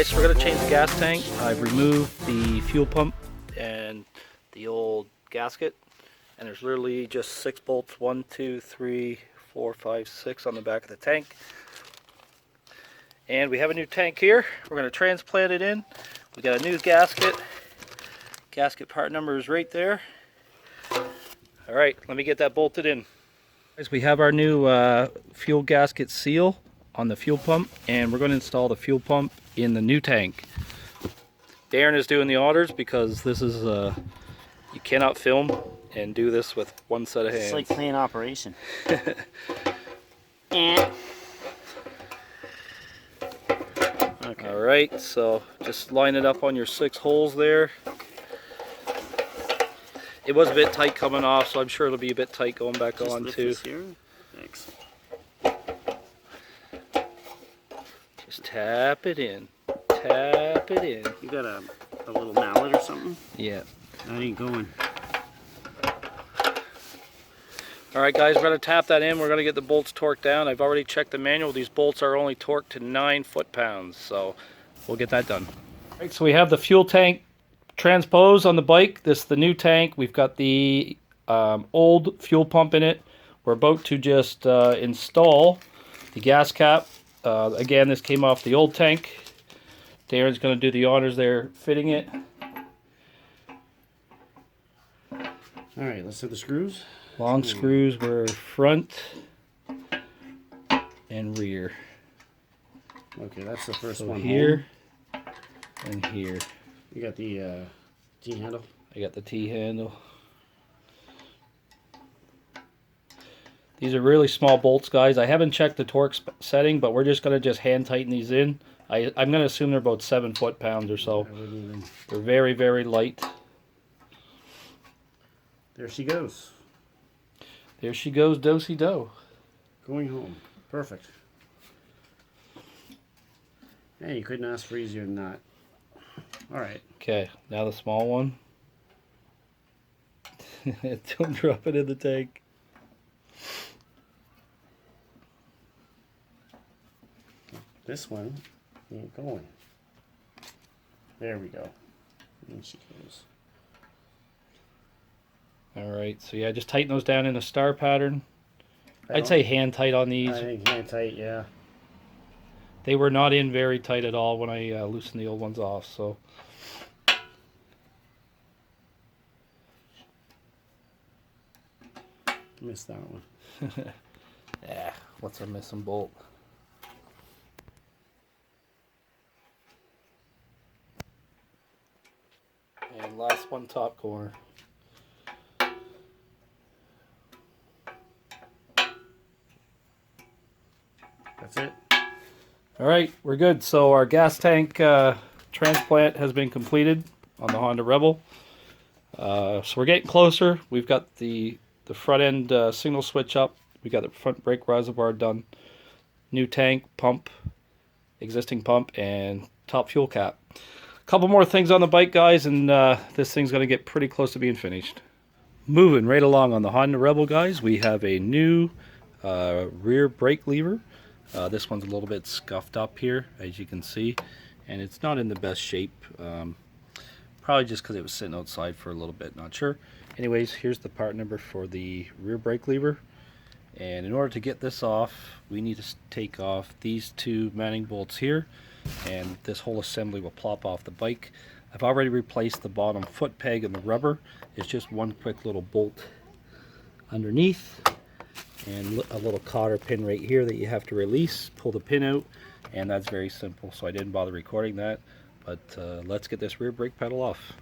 Guys, so we're going to change the gas tank. I've removed the fuel pump and the old gasket, and there's literally just 6 bolts, 1, 2, 3, 4, 5, 6 on the back of the tank. And we have a new tank here. We're going to transplant it in. We got a new gasket. Gasket part number is right there. All right, let me get that bolted in. Guys, we have our new fuel gasket seal on the fuel pump, and we're going to install the fuel pump in the new tank. Darren is doing the honors because this is you cannot film and do this with one set of hands. It's like playing Operation. Okay. All right, so just line it up on your 6 holes there. It was a bit tight coming off, so I'm sure it'll be a bit tight going back on too. Here. Thanks. Just tap it in. Tap it in. You got a little mallet or something? Yeah. That ain't going. Alright guys, we're going to tap that in. We're going to get the bolts torqued down. I've already checked the manual. These bolts are only torqued to 9 foot-pounds. So we'll get that done. Alright, so we have the fuel tank transposed on the bike. This is the new tank. We've got the old fuel pump in it. We're about to just install the gas cap. Again, this came off the old tank. Darren's going to do the honors there fitting it. Alright, let's hit the screws. Long screws were front and rear. Okay, that's the first so one. Here and here. You got the T-handle? I got the T-handle. These are really small bolts, guys. I haven't checked the torque setting, but we're just going to just hand tighten these in. I'm going to assume they're about 7 foot-pounds or so. They're very, very light. There she goes. There she goes, do-si-do. Going home. Perfect. Hey, you couldn't ask for easier than that. Alright. Okay, now the small one. Don't drop it in the tank. This one ain't going. There we go. And she goes. Alright, so yeah, just tighten those down in a star pattern. I'd say hand tight on these. I think hand tight, yeah. They were not in very tight at all when I loosened the old ones off, so. Missed that one. Yeah, what's a missing bolt? And last one, top corner. That's it. All right, we're good. So our gas tank transplant has been completed on the Honda Rebel. So we're getting closer. We've got the front end signal switch up. We got the front brake reservoir done. New tank, pump, existing pump, and top fuel cap. A couple more things on the bike, guys, and this thing's going to get pretty close to being finished. Moving right along on the Honda Rebel, guys, we have a new rear brake lever. This one's a little bit scuffed up here, as you can see, and it's not in the best shape. Probably just because it was sitting outside for a little bit, not sure. Anyways, here's the part number for the rear brake lever. And in order to get this off, we need to take off these 2 mounting bolts here, and this whole assembly will plop off the bike. I've already replaced the bottom foot peg and the rubber. It's just one quick little bolt underneath, and a little cotter pin right here that you have to release, pull the pin out, and that's very simple, so I didn't bother recording that. But let's get this rear brake pedal off.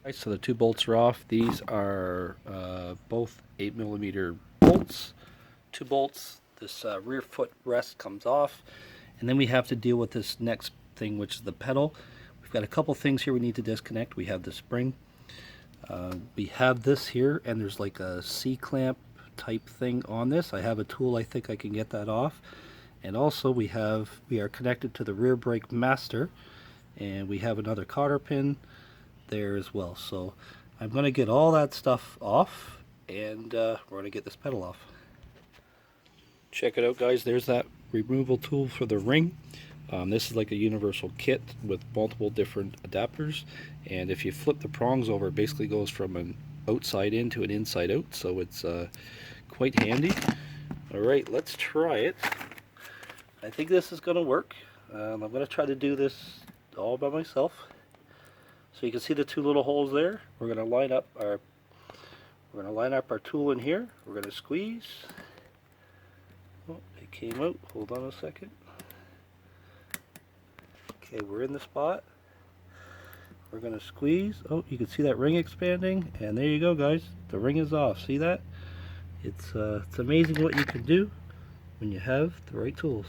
Right, so the 2 bolts are off. These are both 8mm bolts. 2 bolts. This rear foot rest comes off, and then we have to deal with this next thing, which is the pedal. We've got a couple things here we need to disconnect. We have the spring. We have this here, and there's like a C-clamp type thing on this. I have a tool, I think I can get that off. And also we are connected to the rear brake master, and we have another cotter pin there as well. So I'm going to get all that stuff off, and we're going to get this pedal off. Check it out, guys. There's that removal tool for the ring. This is like a universal kit with multiple different adapters, and if you flip the prongs over, it basically goes from an outside in to an inside out, so it's quite handy. Alright, let's try it. I think this is going to work. I'm going to try to do this all by myself. So you can see the two little holes there. We're going to line up our tool in here. We're going to squeeze. Oh, it came out. Hold on a second. Okay, we're in the spot. We're going to squeeze. Oh, you can see that ring expanding, and there you go, guys. The ring is off. See that? It's amazing what you can do when you have the right tools.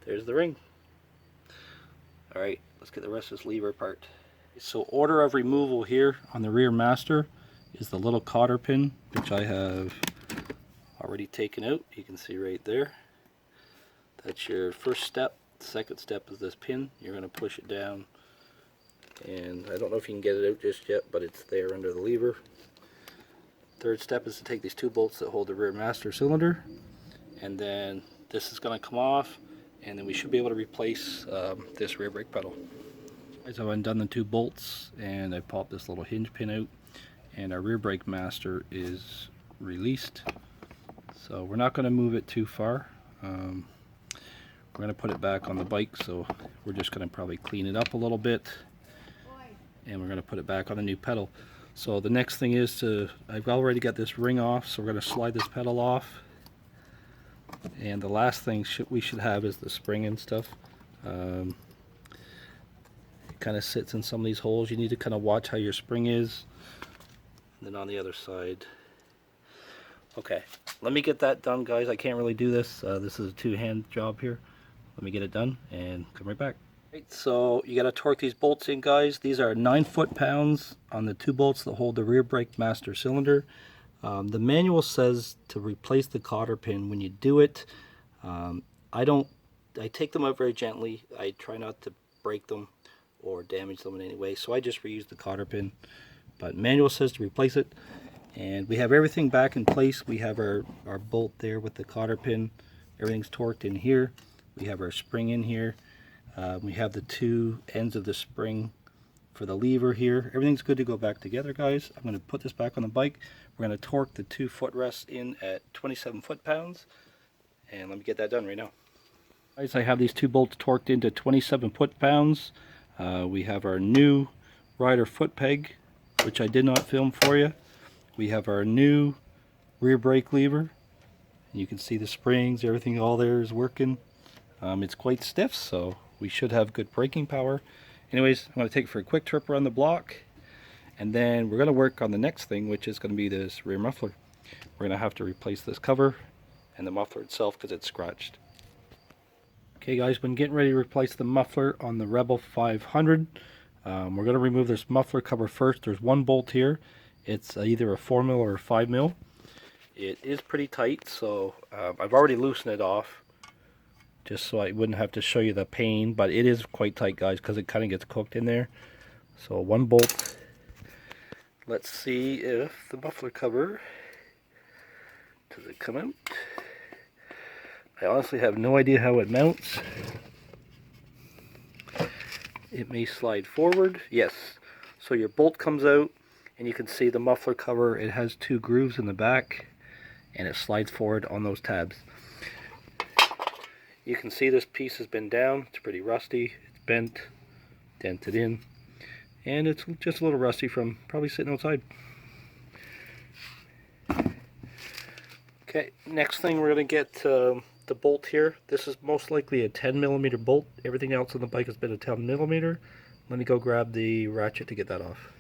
There's the ring. Alright, let's get the rest of this lever apart. So order of removal here on the rear master is the little cotter pin, which I have already taken out. You can see right there. That's your first step. The second step is this pin. You're going to push it down, and I don't know if you can get it out just yet, but it's there under the lever. Third step is to take these two bolts that hold the rear master cylinder, and then this is going to come off, and then we should be able to replace this rear brake pedal. I've undone the two bolts, and I popped this little hinge pin out, and our rear brake master is released. So we're not going to move it too far. We're going to put it back on the bike, so we're just going to probably clean it up a little bit, and we're going to put it back on the new pedal. So the next thing is I've already got this ring off, so we're going to slide this pedal off. And the last thing we should have is the spring and stuff. It kind of sits in some of these holes. You need to kind of watch how your spring is. And then on the other side. Okay, let me get that done, guys. I can't really do this. This is a two-hand job here. Let me get it done and come right back. Right, so you got to torque these bolts in, guys. These are 9 foot-pounds on the two bolts that hold the rear brake master cylinder. The manual says to replace the cotter pin when you do it. I take them out very gently. I try not to break them or damage them in any way, so I just reuse the cotter pin. But manual says to replace it. And we have everything back in place. We have our bolt there with the cotter pin. Everything's torqued in here. We have our spring in here. We have the two ends of the spring for the lever here. Everything's good to go back together, guys. I'm going to put this back on the bike. We're going to torque the two footrests in at 27 foot-pounds. And let me get that done right now. Guys, I have these two bolts torqued into 27 foot-pounds. We have our new rider foot peg, which I did not film for you. We have our new rear brake lever. You can see the springs, everything all there is working. It's quite stiff, so we should have good braking power. Anyways, I'm going to take it for a quick trip around the block, and then we're going to work on the next thing, which is going to be this rear muffler. We're going to have to replace this cover and the muffler itself because it's scratched. Okay guys, when getting ready to replace the muffler on the Rebel 500, we're going to remove this muffler cover first. There's one bolt here. It's either a 4mm or a 5mm. It is pretty tight, so I've already loosened it off just so I wouldn't have to show you the pain, but it is quite tight, guys, because it kind of gets cooked in there. So one bolt. Let's see if the muffler cover, does it come out? I honestly have no idea how it mounts. It may slide forward. Yes. So your bolt comes out, and you can see the muffler cover. It has two grooves in the back, and it slides forward on those tabs. You can see this piece has been down. It's pretty rusty. It's bent, dented in, and it's just a little rusty from probably sitting outside. Okay, next thing we're going to get the bolt here. This is most likely a 10mm bolt. Everything else on the bike has been a 10mm. Let me go grab the ratchet to get that off.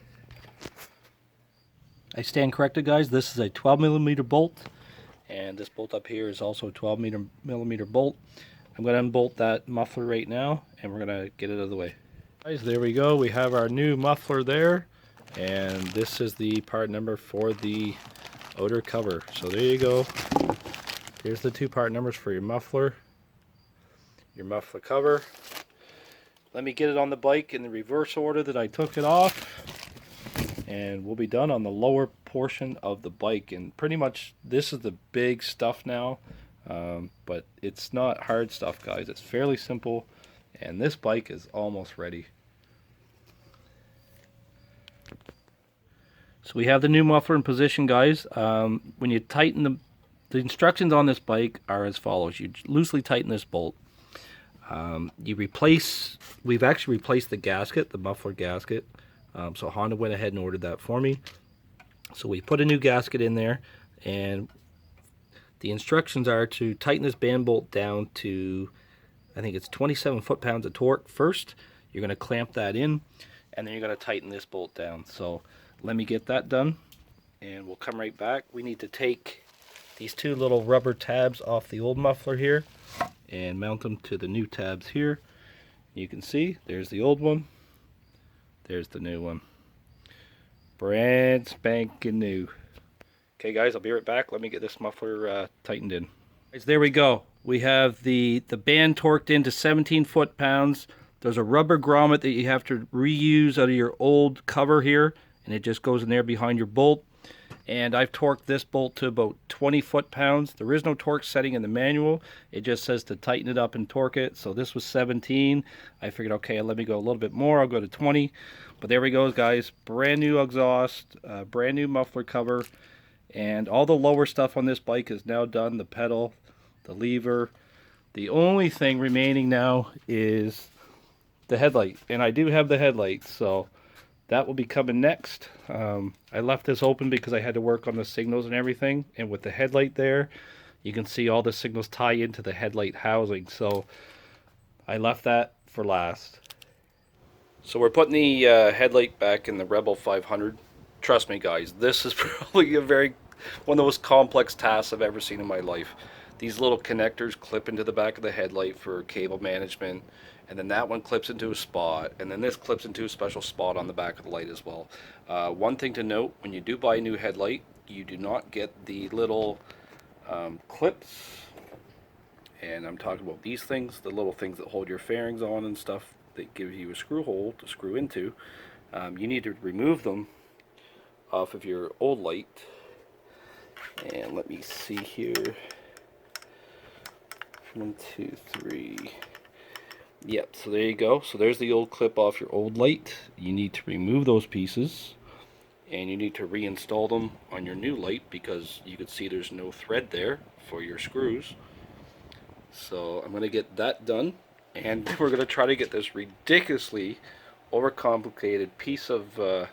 I stand corrected, guys. This is a 12mm bolt, and this bolt up here is also a 12mm bolt. I'm going to unbolt that muffler right now, and we're going to get it out of the way. Guys, there we go. We have our new muffler there, and this is the part number for the outer cover. So there you go. Here's the two part numbers for your muffler cover. Let me get it on the bike in the reverse order that I took it off, and we'll be done on the lower portion of the bike. And pretty much this is the big stuff now. But it's not hard stuff, guys. It's fairly simple, and this bike is almost ready. So we have the new muffler in position, guys. When you tighten the instructions on this bike are as follows. You loosely tighten this bolt. We've actually replaced the gasket, the muffler gasket. So Honda went ahead and ordered that for me. So we put a new gasket in there, and the instructions are to tighten this band bolt down to, I think it's 27 foot-pounds of torque first. You're going to clamp that in, and then you're going to tighten this bolt down. So let me get that done, and we'll come right back. We need to take these two little rubber tabs off the old muffler here and mount them to the new tabs here. You can see there's the old one, there's the new one. Brand spanking new. Okay guys, I'll be right back. Let me get this muffler tightened in. Guys, there we go. We have the band torqued into 17 foot-pounds. There's a rubber grommet that you have to reuse out of your old cover here, and it just goes in there behind your bolt. And I've torqued this bolt to about 20 foot-pounds. There is no torque setting in the manual. It just says to tighten it up and torque it. So this was 17. I figured, okay, let me go a little bit more. I'll go to 20. But there we go, guys. Brand new exhaust, brand new muffler cover. And all the lower stuff on this bike is now done. The pedal, the lever. The only thing remaining now is the headlight. And I do have the headlight, so that will be coming next. I left this open because I had to work on the signals and everything. And with the headlight there, you can see all the signals tie into the headlight housing. So I left that for last. So we're putting the headlight back in the Rebel 500. Trust me, guys, this is probably one of the most complex tasks I've ever seen in my life. These little connectors clip into the back of the headlight for cable management, and then that one clips into a spot, and then this clips into a special spot on the back of the light as well. One thing to note, when you do buy a new headlight, you do not get the little clips, and I'm talking about these things, the little things that hold your fairings on and stuff that give you a screw hole to screw into. You need to remove them off of your old light. And let me see here. 1, 2, 3. Yep, so there you go. So there's the old clip off your old light. You need to remove those pieces, and you need to reinstall them on your new light because you can see there's no thread there for your screws. So I'm going to get that done, and we're going to try to get this ridiculously overcomplicated piece of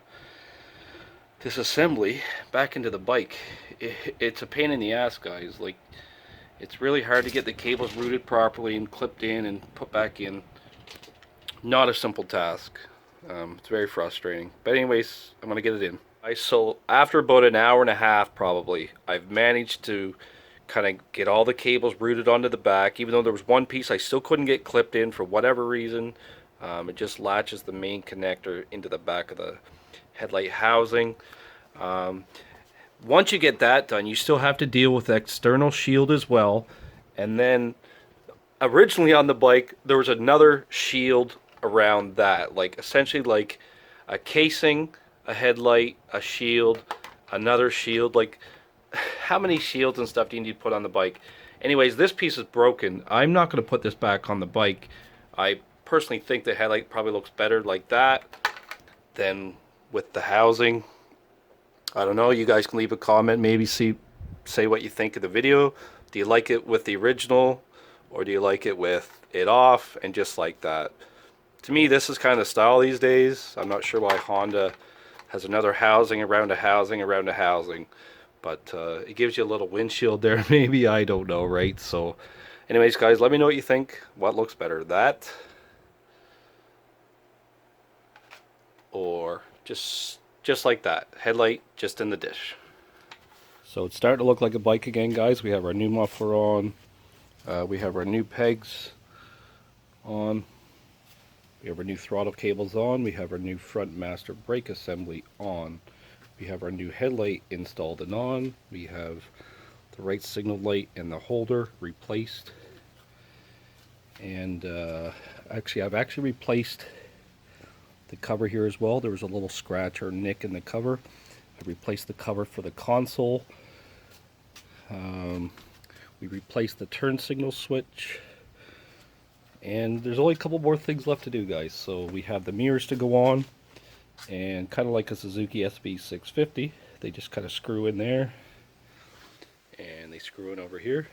this assembly back into the bike. It's a pain in the ass, guys. Like, it's really hard to get the cables routed properly and clipped in and put back in. Not a simple task. It's very frustrating. But anyways, I'm going to get it in. So after about an hour and a half probably, I've managed to kind of get all the cables routed onto the back. Even though there was one piece I still couldn't get clipped in for whatever reason. It just latches the main connector into the back of the headlight housing. Once you get that done, you still have to deal with the external shield as well. And then originally on the bike there was another shield around that, like essentially like a casing, a headlight, a shield, another shield. Like, how many shields and stuff do you need to put on the bike? Anyways, this piece is broken. I'm not going to put this back on the bike. I personally think the headlight probably looks better like that than with the housing. I don't know, you guys can leave a comment, maybe say what you think of the video. Do you like it with the original, or do you like it with it off and just like that? To me, this is kind of the style these days. I'm not sure why Honda has another housing around a housing around a housing, but it gives you a little windshield there. Maybe, I don't know, right? So anyways, guys, let me know what you think. What looks better, that or just like that headlight just in the dish? So it's starting to look like a bike again, guys. We have our new muffler on, we have our new pegs on, we have our new throttle cables on, we have our new front master brake assembly on, we have our new headlight installed and on, we have the right signal light and the holder replaced, and I've actually replaced the cover here as well. There was a little scratch or nick in the cover. I replaced the cover for the console. We replaced the turn signal switch. And there's only a couple more things left to do, guys. So we have the mirrors to go on. And kind of like a Suzuki SB650, they just kind of screw in there. And they screw in over here.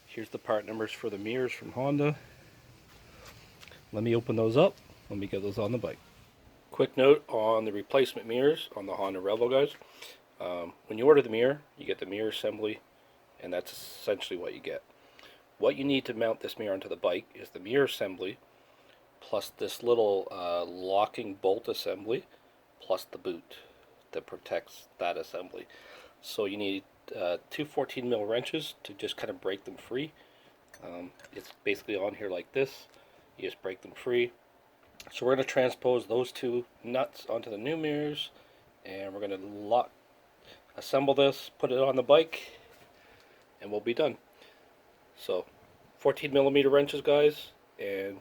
Here's the part numbers for the mirrors from Honda. Let me open those up. Let me get those on the bike. Quick note on the replacement mirrors on the Honda Rebel, guys. When you order the mirror, you get the mirror assembly, and that's essentially what you get. What you need to mount this mirror onto the bike is the mirror assembly, plus this little locking bolt assembly, plus the boot that protects that assembly. So you need two 14mm wrenches to just kind of break them free. It's basically on here like this. You just break them free. So we're going to transpose those two nuts onto the new mirrors, and we're going to assemble this, put it on the bike, and we'll be done. So 14mm wrenches, guys, and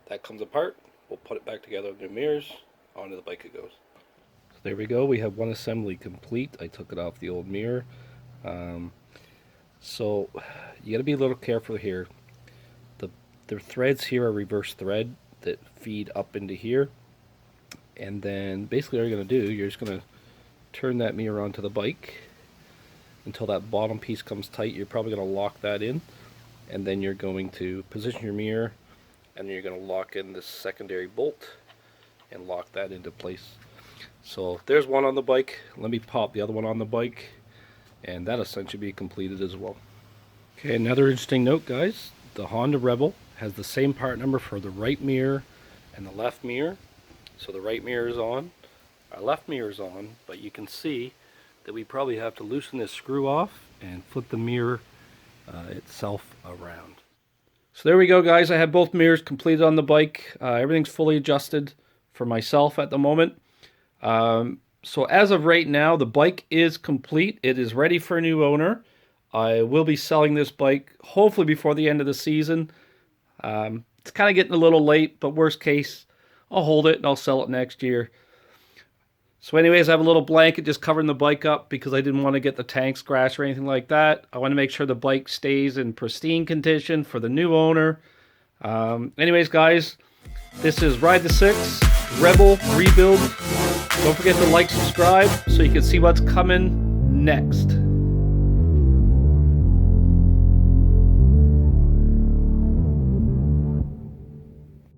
that comes apart. We'll put it back together with new mirrors. Onto the bike it goes. So there we go. We have one assembly complete. I took it off the old mirror. So you got to be a little careful here. The threads here are reverse thread that feed up into here, and then basically all you're going to do, you're just going to turn that mirror onto the bike until that bottom piece comes tight. You're probably going to lock that in, and then you're going to position your mirror, and then you're going to lock in this secondary bolt and lock that into place. So there's one on the bike. Let me pop the other one on the bike, and that essentially be completed as well. Okay, another interesting note, guys. The Honda Rebel has the same part number for the right mirror and the left mirror. So the right mirror is on, our left mirror is on, but you can see that we probably have to loosen this screw off and flip the mirror itself around. So there we go, guys. I have both mirrors completed on the bike. Everything's fully adjusted for myself at the moment. So as of right now, the bike is complete. It is ready for a new owner. I will be selling this bike hopefully before the end of the season. It's kind of getting a little late, but worst case, I'll hold it and I'll sell it next year. So anyways, I have a little blanket just covering the bike up because I didn't want to get the tank scratched or anything like that. I want to make sure the bike stays in pristine condition for the new owner. Anyways, guys, this is Ride the Six Rebel Rebuild. Don't forget to like, subscribe so you can see what's coming next.